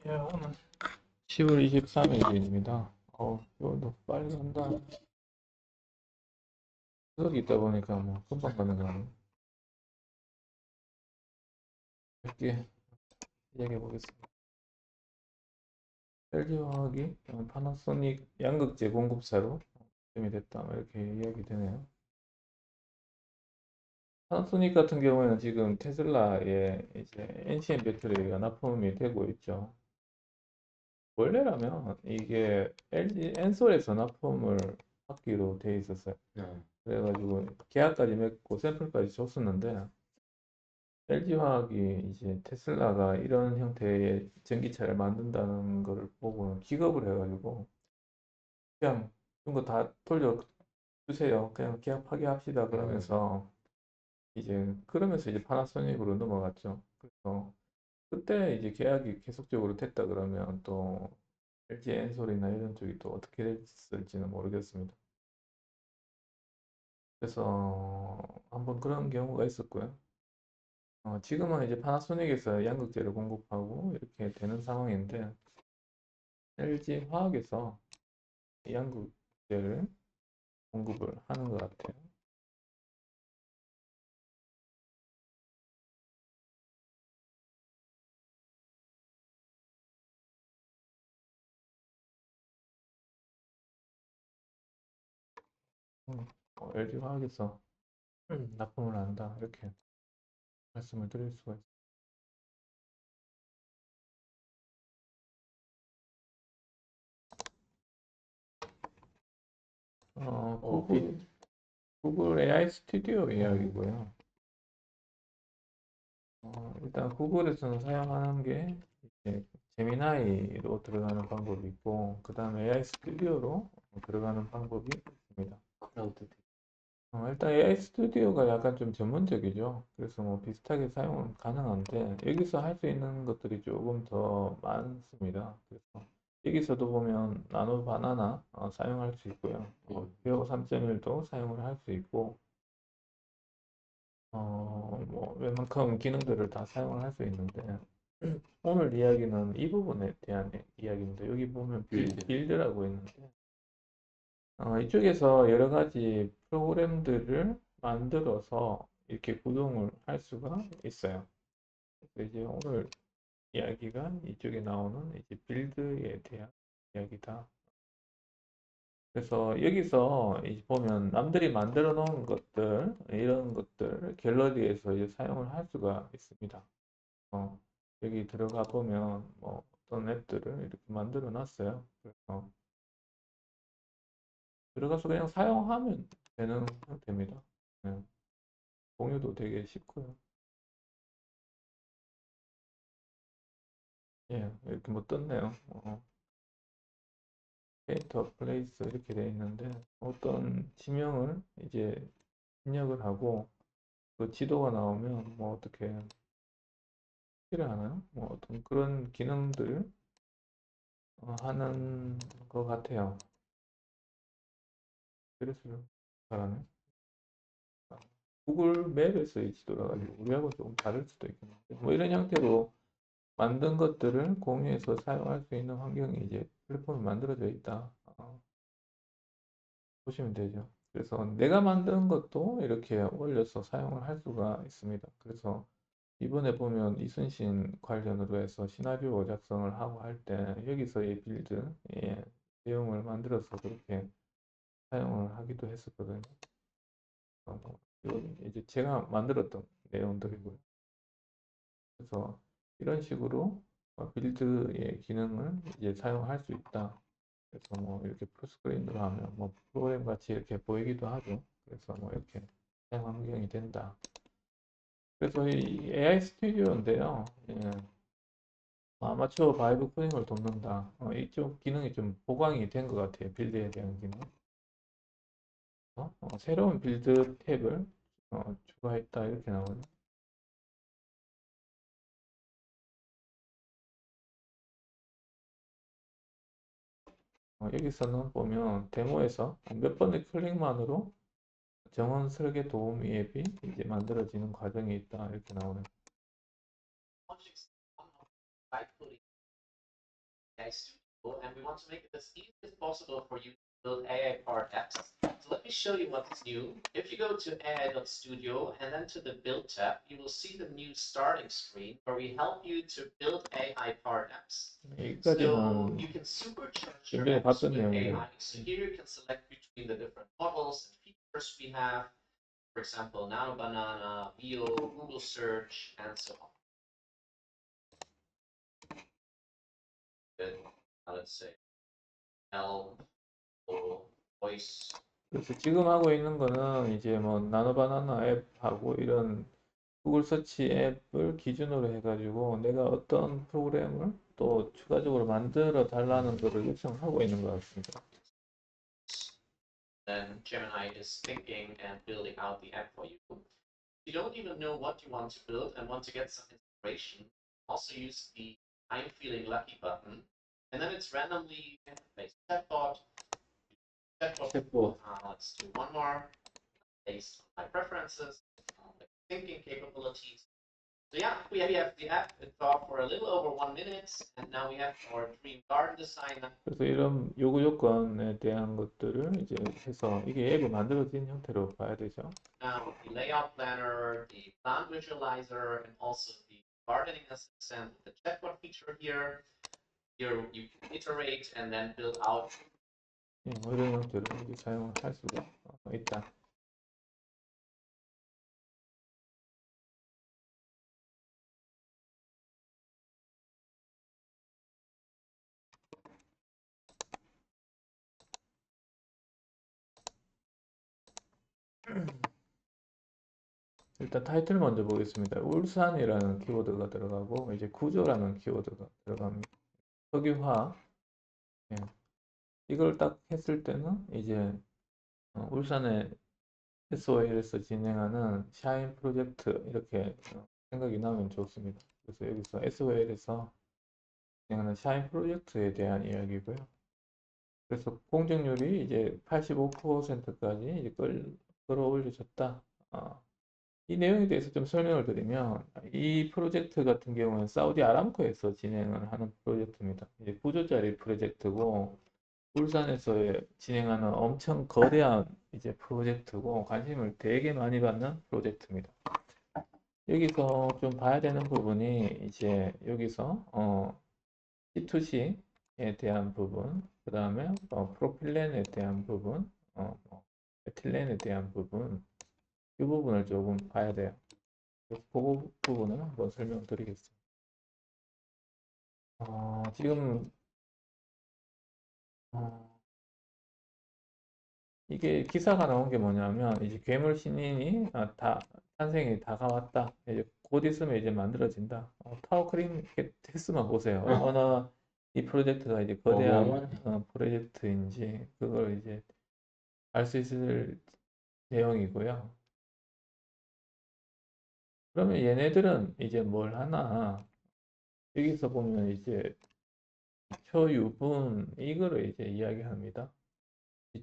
예, 오늘 10월 23일입니다. 이것도 빨리 간다. 추석이 있다 보니까 뭐 금방 가는 거네. 짧게 이야기해 보겠습니다. LG화학이 파나소닉 양극재 공급사로 이 됐다. 뭐 이렇게 이야기 되네요. 파나소닉 같은 경우에는 지금 테슬라에 이제 NCM 배터리가 납품이 되고 있죠. 원래라면 이게 LG 엔솔에서 납품을 받기로 돼 있었어요. 그래가지고 계약까지 맺고 샘플까지 줬었는데 LG화학이 이제 테슬라가 이런 형태의 전기차를 만든다는 걸 보고는 기겁을 해가지고 그냥 이런 거 다 돌려주세요. 그냥 계약 파기합시다. 그러면서 이제 파나소닉으로 넘어갔죠. 그래서 그때 이제 계약이 계속적으로 됐다 그러면 또 LG 엔솔이나 이런 쪽이 또 어떻게 됐을지는 모르겠습니다. 그래서 한번 그런 경우가 있었고요. 지금은 이제 파나소닉에서 양극재를 공급하고 이렇게 되는 상황인데 LG 화학에서 양극재를 공급을 하는 것 같아요. LG 화학에서 납품을 한다 이렇게 말씀을 드릴 수가 있습니다. 구글 AI 스튜디오 이야기고요. 일단 구글에서는 사용하는 게 이제 제미나이로 들어가는 방법이 있고 그 다음에 AI 스튜디오로 들어가는 방법이 있습니다. 일단 AI 스튜디오가 약간 좀 전문적이죠. 그래서 뭐 비슷하게 사용은 가능한데 여기서 할 수 있는 것들이 조금 더 많습니다. 그래서 여기서도 보면 나노 바나나 사용할 수 있고요. 뷰어 3.1도 사용을 할 수 있고 뭐 웬만큼 기능들을 다 사용을 할 수 있는데 오늘 이야기는 이 부분에 대한 이야기입니다. 여기 보면 빌드라고 있는데 이쪽에서 여러 가지 프로그램들을 만들어서 이렇게 구동을 할 수가 있어요. 그래서 이제 오늘 이야기가 이쪽에 나오는 이제 빌드에 대한 이야기다. 그래서 여기서 이제 보면 남들이 만들어 놓은 것들, 이런 것들 갤러리에서 이제 사용을 할 수가 있습니다. 어, 여기 들어가 보면 뭐 어떤 앱들을 이렇게 만들어 놨어요. 그래서 들어가서 그냥 사용하면 되는 형태입니다. 네. 공유도 되게 쉽고요. 예, 이렇게 뭐 떴네요. 데이터 플레이스 이렇게 되어 있는데 어떤 지명을 이제 입력을 하고 그 지도가 나오면 뭐 어떻게 필요하나요? 뭐 어떤 그런 기능들 하는 것 같아요. 그래서 잘하네. 구글 맵에서의 지도라 가지고 우리하고 조금 다를 수도 있겠는데 뭐 이런 형태로 만든 것들을 공유해서 사용할 수 있는 환경이 이제 플랫폼이 만들어져 있다. 보시면 되죠. 그래서 내가 만든 것도 이렇게 올려서 사용을 할 수가 있습니다. 그래서 이번에 보면 이순신 관련으로 해서 시나리오 작성을 하고 할 때 여기서의 빌드 내용을 만들어서 그렇게 사용을 하기도 했었거든요. 이건 이제 제가 만들었던 내용들이고요. 그래서 이런 식으로 빌드의 기능을 이제 사용할 수 있다. 그래서 뭐 이렇게 풀스크린으로 하면 뭐 프로그램 같이 이렇게 보이기도 하죠. 그래서 뭐 이렇게 사용 환경이 된다. 그래서 이 AI 스튜디오인데요. 예, 아마추어 바이브 코딩을 돕는다. 이쪽 기능이 좀 보강이 된 것 같아요. 빌드에 대한 기능. 새로운 빌드 탭을 추가했다 이렇게 나오네요. 여기서는 보면 데모에서 몇 번의 클릭만으로 정원 설계 도움 앱이 이제 만들어지는 과정이 있다 이렇게 나오네요. AI Studio, and we want to make it as easy as possible for you to build AI-powered apps. So let me show you what's new. If you go to AI.studio and then to the Build tab, you will see the new starting screen where we help you to build AI-powered apps. So 여기까지는 you can supercharge 좀 your 전에 apps 봤던 with 내용이죠. AI. So here you can select between the different models and features we have. For example, Nano Banana, Veo, Google Search, and so on. Good. Now let's say help or voice. 그래서 지금 하고 있는 거는 이제 뭐 나노바나나 앱하고 이런 구글 서치 앱을 기준으로 해가지고 내가 어떤 프로그램을 또 추가적으로 만들어 달라는 거를 요청하고 있는 것 같습니다. Then Gemini is thinking and building out the app for you. You don't even know what you want to build and want to get some inspiration. Also use the I'm feeling lucky button, and then it's randomly based chatbot. 챗봇. Let's do one more based on my preferences, like thinking capabilities. So yeah, we have the app. It thought for a little over 1 minute, and now we have our dream garden designer. 그래서 이런 요구 조건에 대한 것들을 이제 해서 이게 앱이 만들어진 형태로 봐야 되죠. Now the layout planner, the plant visualizer, and also the gardening assistant, the chatbot feature here. Here you can iterate and then build out. 예, 뭐 이런 형태로 이제 사용을 할 수가 있다. 일단 타이틀 먼저 보겠습니다. 울산이라는 키워드가 들어가고 이제 구조라는 키워드가 들어갑니다. 석유화. 예. 이걸 딱 했을 때는 이제 울산의 SOL에서 진행하는 샤인 프로젝트 이렇게 생각이 나면 좋습니다. 그래서 여기서 SOL에서 진행하는 샤인 프로젝트에 대한 이야기고요. 그래서 공정률이 이제 85%까지 이제 끌어올려졌다. 이 내용에 대해서 좀 설명을 드리면 이 프로젝트 같은 경우는 사우디 아람코에서 진행을 하는 프로젝트입니다. 이제 9조짜리 프로젝트고 울산에서 진행하는 엄청 거대한 이제 프로젝트고 관심을 되게 많이 받는 프로젝트입니다. 여기서 좀 봐야 되는 부분이 이제 여기서 C2C에 대한 부분, 그 다음에 프로필렌에 대한 부분, 에틸렌에 대한 부분, 이 부분을 조금 봐야 돼요. 그 부분을 한번 설명드리겠습니다. 지금 이게 기사가 나온 게 뭐냐면 이제 괴물 신인이 탄생이 다가왔다. 이제 곧 있으면 이제 만들어진다. 타워 크림 텍스만 보세요. 얼마나 이 프로젝트가 이제 거대한 프로젝트인지 그걸 이제 알 수 있을 내용이고요. 그러면 얘네들은 이제 뭘 하나? 여기서 보면 이제 초유분 이거를 이제 이야기합니다.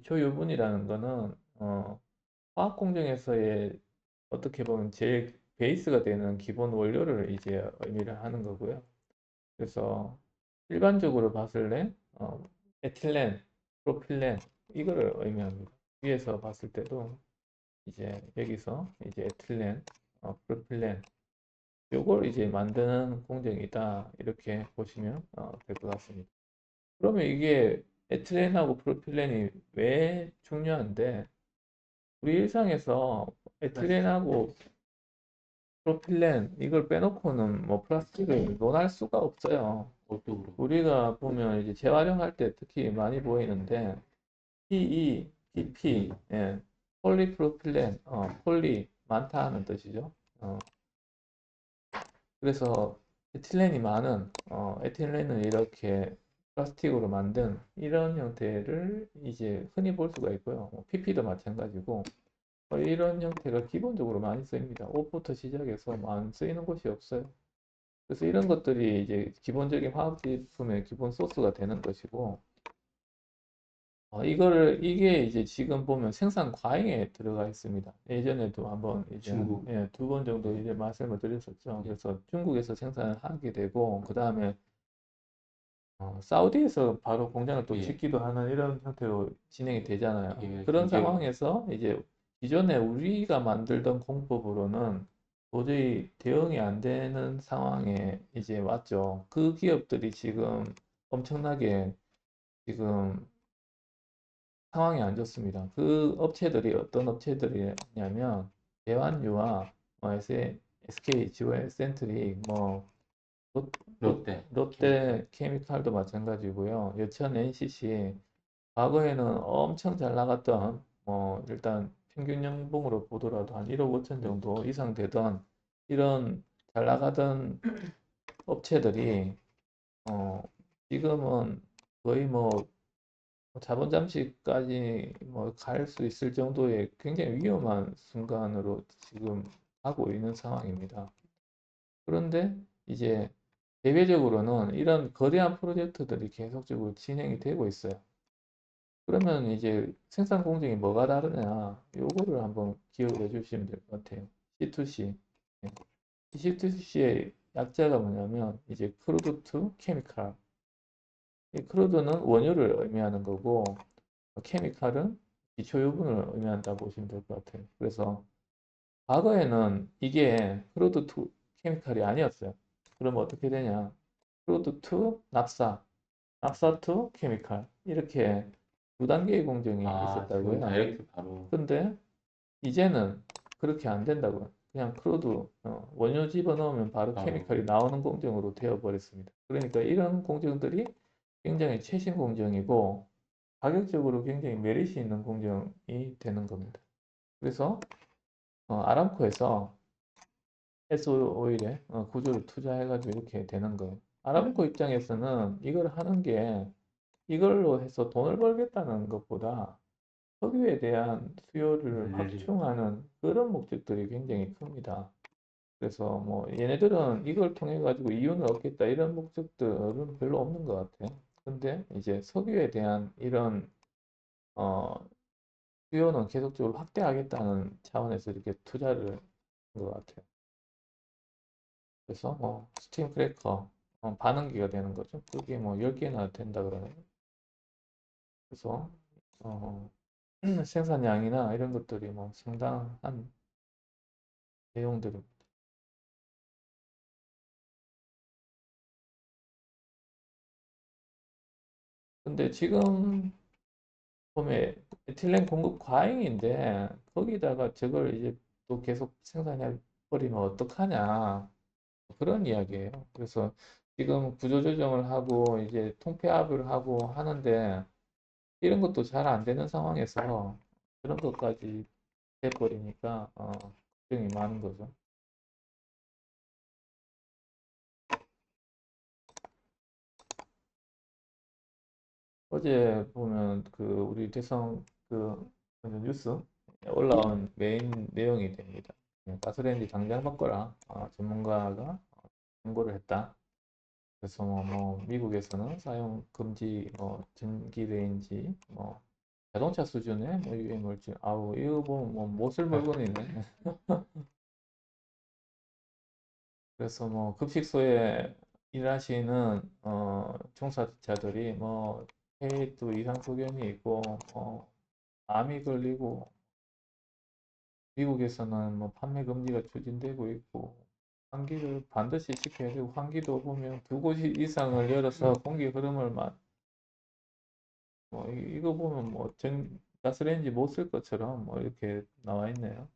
초유분이라는 거는 화학 공정에서의 어떻게 보면 제일 베이스가 되는 기본 원료를 이제 의미를 하는 거고요. 그래서 일반적으로 봤을 때 에틸렌, 프로필렌 이거를 의미합니다. 위에서 봤을 때도 이제 여기서 이제 에틸렌, 프로필렌 요걸 이제 만드는 공정이다 이렇게 보시면 될 것 같습니다. 그러면 이게 에틸렌하고 프로필렌이 왜 중요한데 우리 일상에서 에틸렌하고 프로필렌 이걸 빼놓고는 뭐 플라스틱을 논할 수가 없어요. 우리가 보면 이제 재활용할 때 특히 많이 보이는데 PE, PP, 예, 폴리프로필렌, 폴리 많다 하는 뜻이죠. 그래서 에틸렌이 많은 에틸렌을 이렇게 플라스틱으로 만든 이런 형태를 이제 흔히 볼 수가 있고요. PP도 마찬가지고 이런 형태가 기본적으로 많이 쓰입니다. 옷부터 시작해서 안 쓰이는 곳이 없어요. 그래서 이런 것들이 이제 기본적인 화학 제품의 기본 소스가 되는 것이고, 이게 이제 지금 보면 생산 과잉에 들어가 있습니다. 예전에도 한번 이제 예, 2번 정도 이제 말씀을 드렸었죠. 그래서 중국에서 생산을 하게 되고, 그 다음에 사우디에서 바로 공장을 또 예. 짓기도 하는 이런 형태로 진행이 되잖아요. 예, 그런 굉장히 상황에서 이제 기존에 우리가 만들던 공법으로는 도저히 대응이 안 되는 상황에 이제 왔죠. 그 기업들이 지금 엄청나게 지금 상황이 안 좋습니다. 그 업체들이 어떤 업체들이냐면 대환유와 SK, 지오의 센트릭, 롯, 롯데 케미칼. 롯데 케미칼도 마찬가지고요. 여천 NCC 과거에는 엄청 잘 나갔던 일단 평균 연봉으로 보더라도 한 1억 5천 정도 이상 되던 이런 잘 나가던 업체들이 어, 지금은 거의 자본 잠식까지 갈 수 있을 정도의 굉장히 위험한 순간으로 지금 가고 있는 상황입니다. 그런데 이제 대외적으로는 이런 거대한 프로젝트들이 계속적으로 진행이 되고 있어요. 그러면 이제 생산 공정이 뭐가 다르냐? 요거를 한번 기억을 해주시면 될 것 같아요. C2C. 이 C2C의 약자가 뭐냐면 이제 크루드 투 케미칼. 이 크루드는 원유를 의미하는 거고 케미칼은 기초 유분을 의미한다고 보시면 될 것 같아요. 그래서 과거에는 이게 크루드 투 케미칼이 아니었어요. 그러면 어떻게 되냐? 크루드 투 납사, 납사 투 케미칼 이렇게 두 단계의 공정이 아, 지금 있었다고요. 다이렉트 바로. 근데 이제는 그렇게 안 된다고요. 그냥 크루드 원유 집어넣으면 바로 바로. 케미칼이 나오는 공정으로 되어버렸습니다. 그러니까 이런 공정들이 굉장히 최신 공정이고 가격적으로 굉장히 메리트 있는 공정이 되는 겁니다. 그래서 아람코에서 S-오일에 구조를 투자해가지고 이렇게 되는 거예요. 아람코 입장에서는 이걸 하는 게 이걸로 해서 돈을 벌겠다는 것보다 석유에 대한 수요를 늘리. 확충하는 그런 목적들이 굉장히 큽니다. 그래서 얘네들은 이걸 통해 가지고 이윤을 얻겠다 이런 목적들은 별로 없는 것 같아요. 근데 이제 석유에 대한 이런 어, 수요는 계속적으로 확대하겠다는 차원에서 이렇게 투자를 한 것 같아요. 그래서 스팀 크래커 반응기가 되는 거죠. 그게 10개나 된다 그러네요. 그래서 어, 생산량이나 이런 것들이 상당한 내용들입니다. 근데 지금 보면 에틸렌 공급 과잉인데 거기다가 저걸 이제 또 계속 생산해 버리면 어떡하냐 그런 이야기예요. 그래서 지금 구조조정을 하고 이제 통폐합을 하고 하는데 이런 것도 잘 안 되는 상황에서 그런 것까지 돼버리니까 걱정이 많은 거죠. 어제 보면 그 우리 대성 그 뉴스 올라온 메인 내용이 됩니다. 가스레인지 당장 바꿔라. 전문가가 권고를 했다. 그래서 미국에서는 사용 금지 전기레인지 자동차 수준의 유해물질 아우 이거 보면 못쓸 물건이네. 그래서 급식소에 일하시는 종사자들이 폐도 이상 소견이 있고 암이 걸리고 미국에서는 판매 금지가 추진되고 있고 환기를 반드시 시켜야 되고 환기도 보면 두 곳 이상을 열어서 공기 흐름을 이거 보면 가스레인지 못 쓸 것처럼 이렇게 나와 있네요.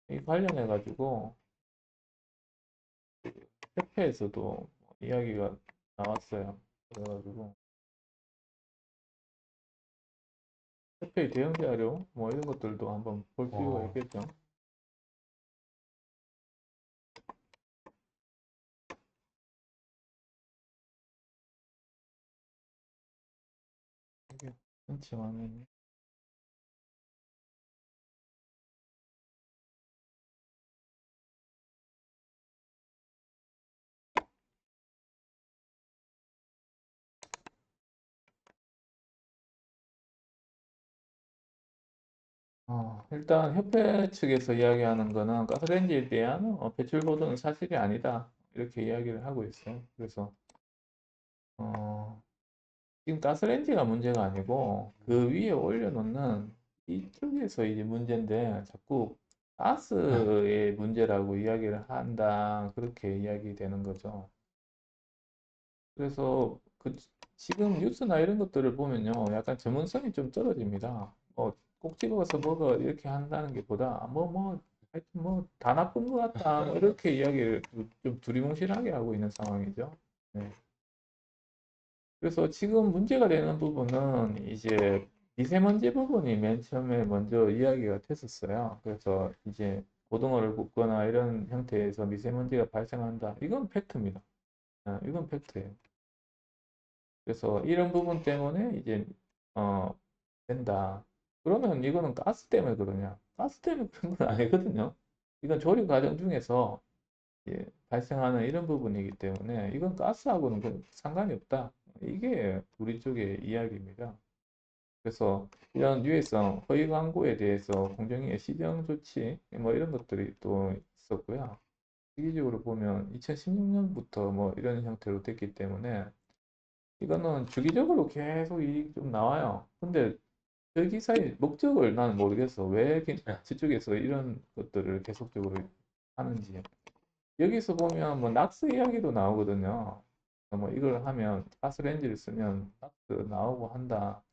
이 관련해 가지고 협회에서도 이야기가 나왔어요. 그래가지고 협회의 대응 자료 이런 것들도 한번 볼 필요가 어, 있겠죠. 이게 흔치 않은 일단 협회 측에서 이야기하는 거는 가스레인지에 대한 배출 보도는 사실이 아니다. 이렇게 이야기를 하고 있어요. 그래서 지금 가스레인지가 문제가 아니고 그 위에 올려놓는 이쪽에서 이제 문제인데 자꾸 가스의 문제라고 이야기를 한다. 그렇게 이야기되는 거죠. 그래서 지금 뉴스나 이런 것들을 보면요. 약간 전문성이 좀 떨어집니다. 꼭 집어서 먹어 이렇게 한다는 게 보다 하여튼 다 나쁜 것 같다. 뭐 이렇게 이야기를 좀 두리뭉실하게 하고 있는 상황이죠. 네. 그래서 지금 문제가 되는 부분은 이제 미세먼지 부분이 맨 처음에 먼저 이야기가 됐었어요. 그래서 이제 고등어를 굽거나 이런 형태에서 미세먼지가 발생한다. 이건 팩트입니다. 이건 팩트예요. 그래서 이런 부분 때문에 이제 어, 된다. 그러면 이거는 가스 때문에 그러냐? 가스 때문에 그런 건 아니거든요. 이건 조리 과정 중에서 발생하는 이런 부분이기 때문에 이건 가스하고는 상관이 없다. 이게 우리 쪽의 이야기입니다. 그래서 이런 유해성 허위 광고에 대해서 공정위의 시정 조치 뭐 이런 것들이 또 있었고요. 시기적으로 보면 2016년부터 뭐 이런 형태로 됐기 때문에 이거는 주기적으로 계속 이익 좀 나와요. 근데 그 기사의 목적을 나는 모르겠어. 왜 저쪽에서 이런 것들을 계속적으로 하는지. 여기서 보면 뭐 낙스 이야기도 나오거든요. 뭐 이걸 하면 가스레인지를 쓰면 낙스 나오고 한다.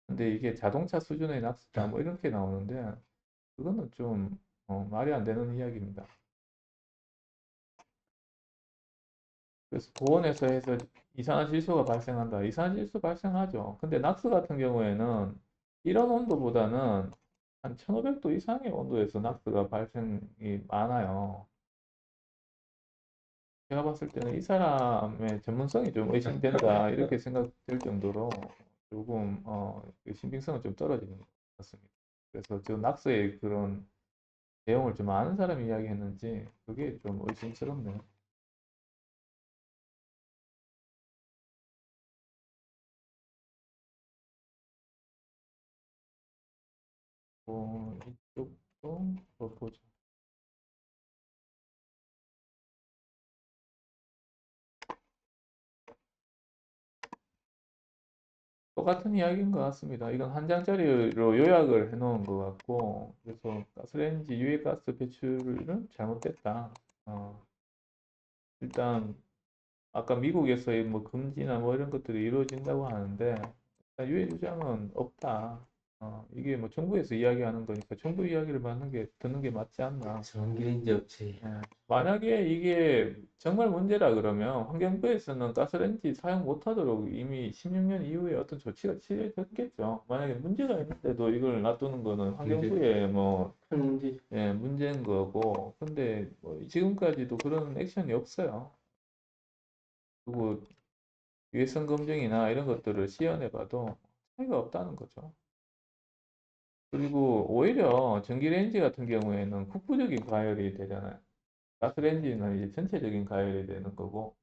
근데 이게 자동차 수준의 낙스다 뭐 이렇게 나오는데 그거는 좀 말이 안 되는 이야기입니다. 그래서 고온에서 해서 이산화질소가 발생한다. 이산화질소 발생하죠. 근데 낙스 같은 경우에는 이런 온도보다는 한 1500도 이상의 온도에서 낙스가 발생이 많아요. 제가 봤을 때는 이 사람의 전문성이 좀 의심된다 이렇게 생각될 정도로 조금 그 신빙성은 좀 떨어지는 것 같습니다. 그래서 저 낙서의 그런 내용을 좀 아는 사람이 이야기했는지 그게 좀 의심스럽네요. 이쪽도 보죠. 똑같은 이야기인 것 같습니다. 이건 한 장짜리로 요약을 해놓은 것 같고, 그래서 가스레인지 유해가스 배출은 잘못됐다. 일단 아까 미국에서의 뭐 금지나 뭐 이런 것들이 이루어진다고 하는데 일단 유해 주장은 없다. 이게 뭐 정부에서 이야기하는 거니까 정부 이야기를 듣는 게 맞지 않나. 전기레인지 업체. 만약에 이게 정말 문제라 그러면 환경부에서는 가스레인지 사용 못하도록 이미 16년 이후에 어떤 조치가 취해졌겠죠. 만약에 문제가 있는데도 이걸 놔두는 거는 환경부의 뭐 큰 문제. 문제인 거고, 근데 뭐 지금까지도 그런 액션이 없어요. 그리고 유해성 검증이나 이런 것들을 시연해봐도 차이가 없다는 거죠. 그리고 오히려 전기레인지 같은 경우에는 국부적인 가열이 되잖아요. 가스레인지는 이제 전체적인 가열이 되는 거고,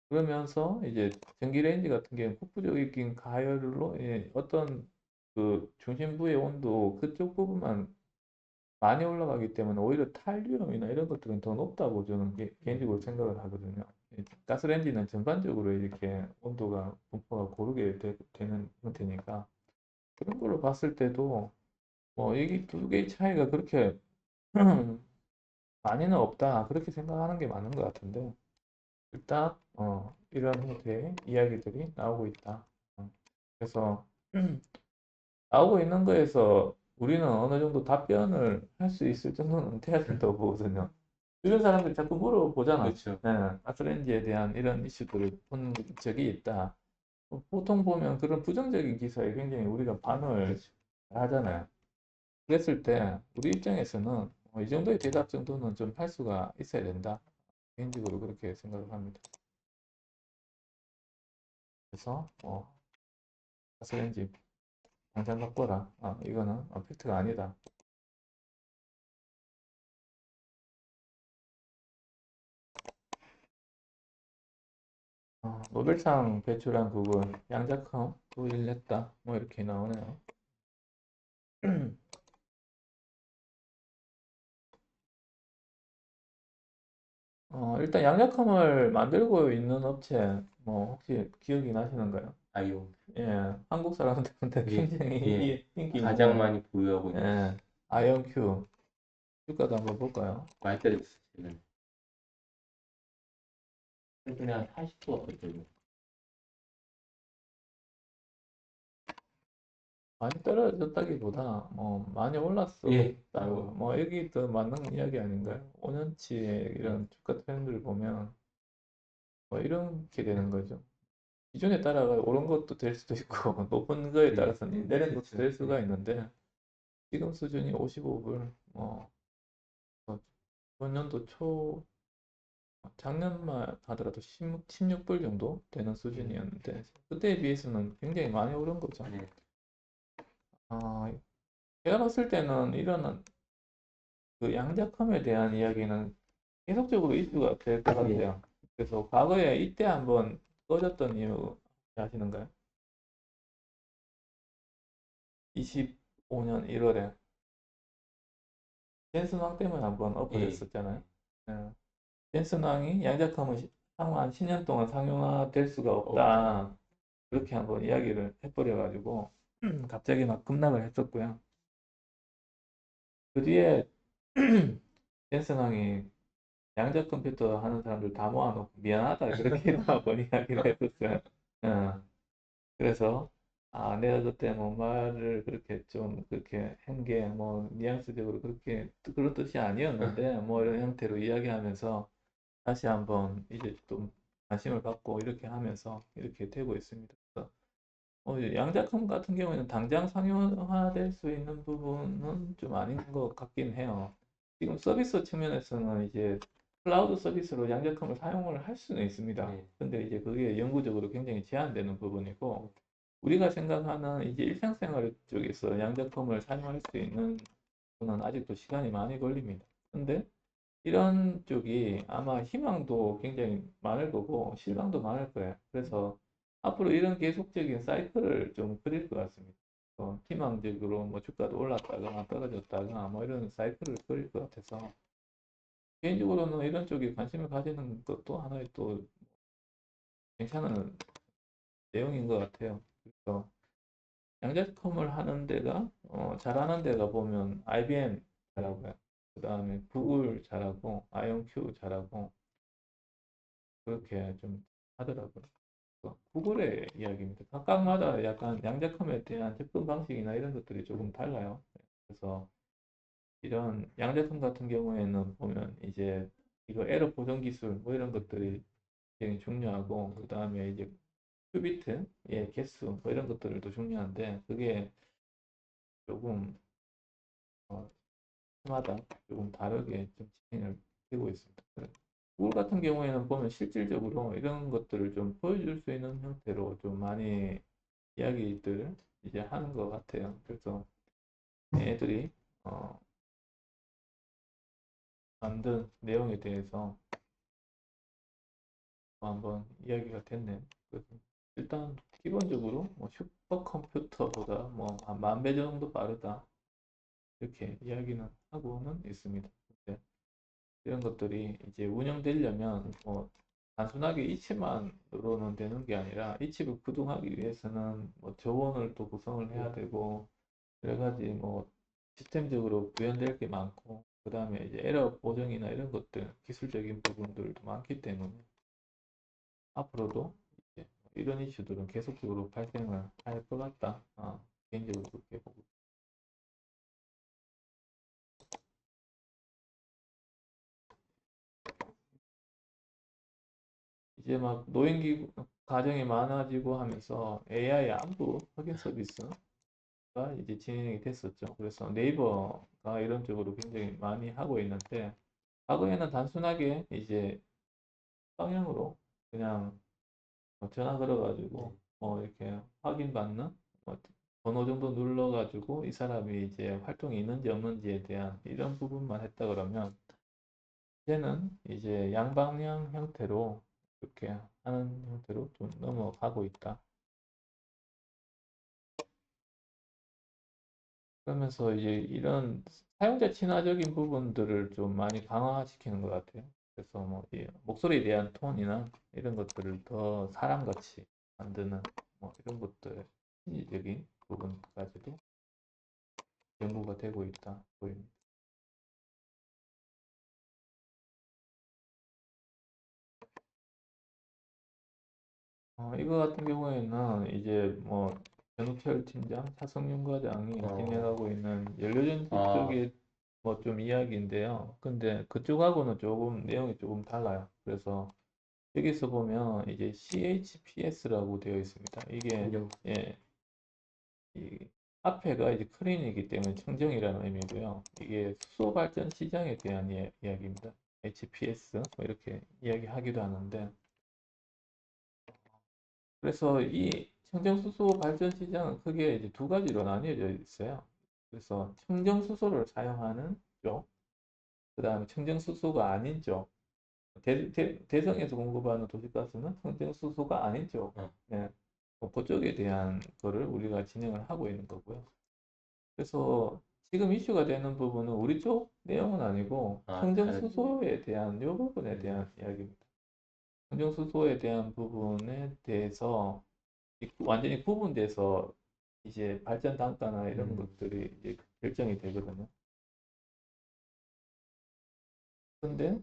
그러면서 이제 전기레인지 같은 경우는 국부적인 가열로 어떤 그 중심부의 온도 그쪽 부분만 많이 올라가기 때문에 오히려 탈유염이나 이런 것들은 더 높다고 저는 개인적으로 생각을 하거든요. 가스레인지는 전반적으로 이렇게 온도가 분포가 고르게 되는 형태니까 그런 걸로 봤을 때도 뭐 이게 두 개의 차이가 그렇게 많이는 없다 그렇게 생각하는 게 맞는 것 같은데 일단 이런 형태의 이야기들이 나오고 있다. 그래서 나오고 있는 거에서 우리는 어느 정도 답변을 할 수 있을 정도는 돼야 된다고 보거든요. 주변 사람들이 자꾸 물어보잖아. 그렇죠. 가스레인지에 대한 이런 이슈들을 본 적이 있다. 보통 보면 그런 부정적인 기사에 굉장히 우리가 반응을 그렇죠. 하잖아요. 그랬을 때 우리 입장에서는 이 정도의 대답 정도는 좀 할 수가 있어야 된다. 개인적으로 그렇게 생각을 합니다. 그래서 가스레인지 당장 바꿔라. 이거는 팩트가 아니다. 노벨상 배출한 부분 양자컴 도일냈다. 뭐 이렇게 나오네요. 일단 양자컴을 만들고 있는 업체 뭐 혹시 기억이 나시는가요? 아이오. 예, 한국 사람들한테 예, 굉장히 예. 인기 가장 있는 많이 보유하고 있는 예, 아이온큐 주가도 한번 볼까요? 마이크로스 지금 최근에 한 40% 거든요. 많이 떨어졌다기보다 뭐 많이 올랐어. 예. 뭐 여기 더 맞는 이야기 아닌가요? 5년치 이런 주가 트렌드를 보면 뭐 이렇게 되는 거죠. 기존에 따라가 오른 것도 될 수도 있고 높은 거에 예. 따라서는 내린 것도 될 수가 예. 있는데 지금 수준이 55불 뭐 이번 연도 초 작년만 하더라도 16불 정도 되는 수준이었는데 그때에 비해서는 굉장히 많이 오른 거죠. 네. 아, 제가 봤을 때는 이런 그 양자컴에 대한 이야기는 계속적으로 이슈가 될 것 같아요. 그래서 과거에 이때 한번 꺼졌던 이유 아시는가요? 25년 1월에 젠슨 왕 때문에 한번 예. 엎어졌었잖아요. 예. 젠슨 왕이 양자컴은 향후 한 10년 동안 상용화될 수가 없다. 그렇게 한번 이야기를 해버려가지고 갑자기 막 급락을 했었고요. 그 뒤에 젠슨 왕이 양자 컴퓨터 하는 사람들 다 모아놓고 미안하다 그렇게 한번 이야기를 했었어요. 어, 그래서 내가 그때 뭐 말을 그렇게 좀 그렇게 한 게 뭐 뉘앙스적으로 그렇게 그런 뜻이 아니었는데 뭐 이런 형태로 이야기하면서 다시 한번 이제 좀 관심을 갖고 이렇게 하면서 이렇게 되고 있습니다. 그래서 양자컴 같은 경우에는 당장 상용화될 수 있는 부분은 좀 아닌 것 같긴 해요. 지금 서비스 측면에서는 이제 클라우드 서비스로 양자컴을 사용을 할 수는 있습니다. 네. 근데 이제 그게 영구적으로 굉장히 제한되는 부분이고, 우리가 생각하는 이제 일상생활 쪽에서 양자컴을 사용할 수 있는 거는 아직도 시간이 많이 걸립니다. 근데 이런 쪽이 아마 희망도 굉장히 많을 거고 실망도 많을 거예요. 그래서 앞으로 이런 계속적인 사이클을 좀 그릴 것 같습니다. 희망적으로 뭐 주가도 올랐다가 떨어졌다가 뭐 이런 사이클을 그릴 것 같아서 개인적으로는 이런 쪽에 관심을 가지는 것도 하나의 또 괜찮은 내용인 것 같아요. 그래서 양자컴을 하는 데가 잘하는 데가 보면 IBM 잘하고요. 그 다음에 구글 잘하고 아이온큐 잘하고 그렇게 좀 하더라고요. 구글의 이야기입니다. 각각마다 약간 양자컴에 대한 접근 방식이나 이런 것들이 조금 달라요. 그래서 이런 양자컴 같은 경우에는 보면 이제 이거 에러 보정 기술 뭐 이런 것들이 굉장히 중요하고 그 다음에 이제 큐비트의 개수 뭐 이런 것들도 중요한데 그게 조금 마다 조금 다르게 좀 진행을 되고 있습니다. 구글 같은 경우에는 보면 실질적으로 이런 것들을 좀 보여줄 수 있는 형태로 좀 많이 이야기들 이제 하는 것 같아요. 그래서 애들이 어, 만든 내용에 대해서 한번 이야기가 됐네요. 그래서 일단 기본적으로 뭐 슈퍼컴퓨터보다 뭐 한 10,000배 정도 빠르다 이렇게 이야기는 하고는 있습니다. 근데 이런 것들이 이제 운영되려면 뭐 단순하게 이 칩만으로는 되는 게 아니라 이 칩을 구동하기 위해서는 뭐 저원을 또 구성을 해야 되고 여러 가지 뭐 시스템적으로 구현될 게 많고 그 다음에 이제 에러 보정이나 이런 것들 기술적인 부분들도 많기 때문에 앞으로도 이제 이런 이슈들은 계속적으로 발생을 할 것 같다. 개인적으로 그렇게 보고 이제 막 노인기 가정이 많아지고 하면서 AI 안부 확인 서비스가 이제 진행이 됐었죠. 그래서 네이버가 이런 쪽으로 굉장히 많이 하고 있는데 과거에는 단순하게 이제 방향으로 그냥 전화 걸어가지고 뭐 이렇게 확인받는 뭐 번호 정도 눌러가지고 이 사람이 이제 활동이 있는지 없는지에 대한 이런 부분만 했다 그러면 이제는 이제 양방향 형태로 이렇게 하는 형태로 좀 넘어가고 있다. 그러면서 이제 이런 사용자 친화적인 부분들을 좀 많이 강화시키는 것 같아요. 그래서 뭐 이 목소리에 대한 톤이나 이런 것들을 더 사람같이 만드는 뭐 이런 것들 심리적인 부분까지도 연구가 되고 있다 보입니다. 이거 같은 경우에는 이제 뭐 전우철 팀장, 차성윤 과장이 진행하고 있는 연료전지 쪽의 뭐 좀 이야기인데요. 근데 그쪽하고는 조금 내용이 조금 달라요. 그래서 여기서 보면 이제 CHPS라고 되어 있습니다. 이게 예, 이 앞에가 이제 클린이기 때문에 청정이라는 의미고요. 이게 수소 발전 시장에 대한 이야기입니다. HPS 뭐 이렇게 이야기하기도 하는데 그래서 이 청정수소 발전 시장은 크게 이제 두 가지로 나뉘어져 있어요. 그래서 청정수소를 사용하는 쪽, 그 다음에 청정수소가 아닌 쪽, 대성에서 공급하는 도시가스는 청정수소가 아닌 쪽, 네, 뭐 그쪽에 대한 거를 우리가 진행을 하고 있는 거고요. 그래서 지금 이슈가 되는 부분은 우리 쪽 내용은 아니고 청정수소에 대한 이 부분에 대한 이야기입니다. 청정수소에 대한 부분에 대해서 완전히 구분돼서 이제 발전 단가나 이런 것들이 이제 결정이 되거든요. 근데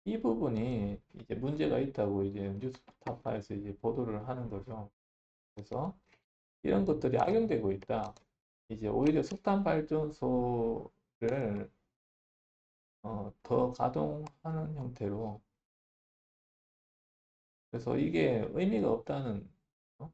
이 부분이 이제 문제가 있다고 이제 뉴스타파에서 이제 보도를 하는 거죠. 그래서 이런 것들이 악용되고 있다. 이제 오히려 석탄 발전소를 더 가동하는 형태로 그래서 이게 의미가 없다는 거.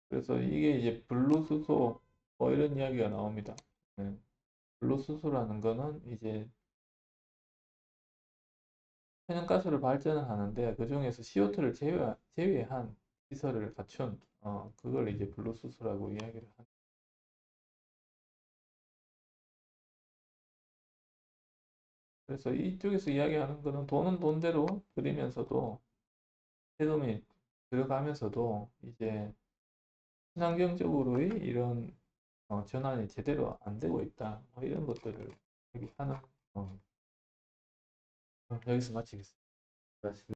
그래서 이게 이제 블루수소 뭐 이런 이야기가 나옵니다. 네. 블루수소라는 거는 이제 천연가스를 발전을 하는데 그 중에서 CO2를 제외한 시설을 갖춘 그걸 이제 블루수소라고 이야기를 합니다. 그래서 이쪽에서 이야기하는 거는 돈은 돈대로 들이면서도 세금이 들어가면서도 이제 친환경적으로의 이런 전환이 제대로 안 되고 있다. 뭐 이런 것들을 얘기하는 여기서 마치겠습니다.